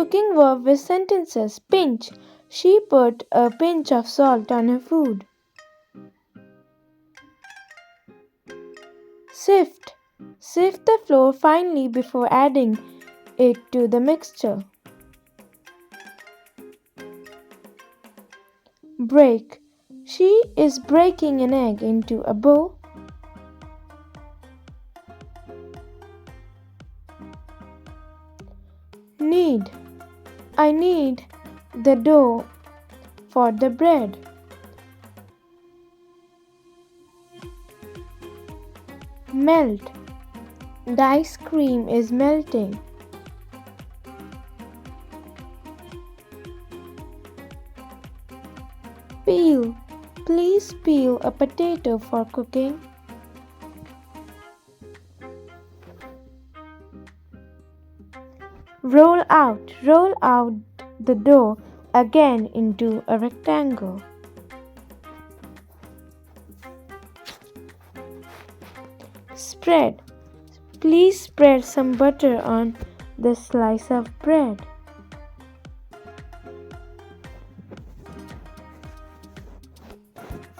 cooking verb with sentences. Pinch. She put a pinch of salt on her food. Sift. Sift the flour finely before adding it to the mixture. Break. She is breaking an egg into a bowl. Knead. I knead the dough for the bread. Melt. The ice cream is melting. Peel. Please peel a potato for cooking. Roll out. Roll out the dough again into a rectangle. Spread. Please spread some butter on the slice of bread.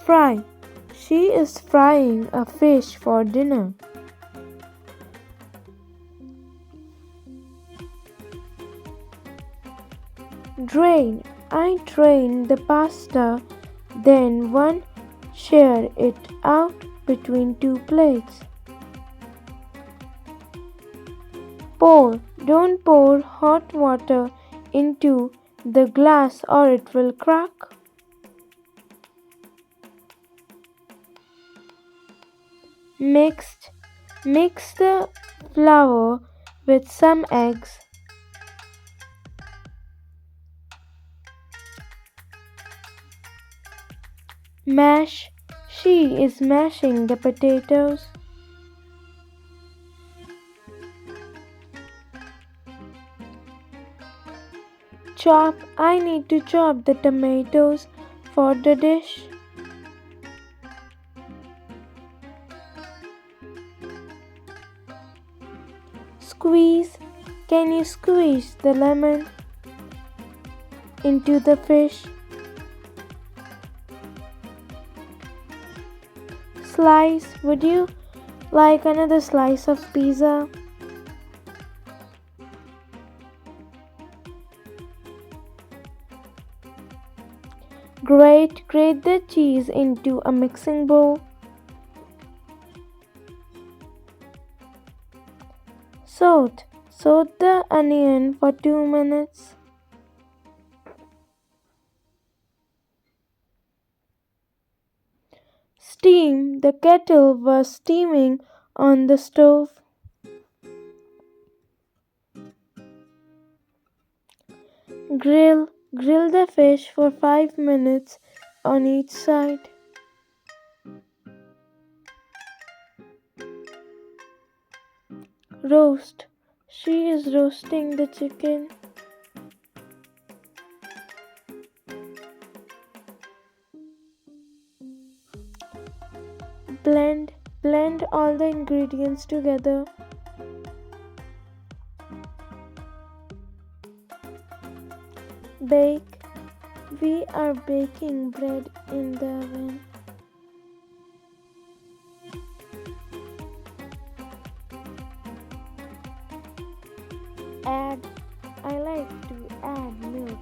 Fry. She is frying a fish for dinner. Drain. I drain the pasta, then share it out between two plates. Pour. Don't pour hot water into the glass or it will crack. Mixed. Mix the flour with some eggs. Mash. She is mashing the potatoes. Chop. I need to chop the tomatoes for the dish. Squeeze. Can you squeeze the lemon into the fish? Slice. Would you like another slice of pizza? Grate the cheese into a mixing bowl. Saute the onion for 2 minutes. Steam. The kettle was steaming on the stove. Grill the fish for 5 minutes on each side. Roast. She is roasting the chicken. Blend all the ingredients together. Bake. We are baking bread in the oven. I like to add milk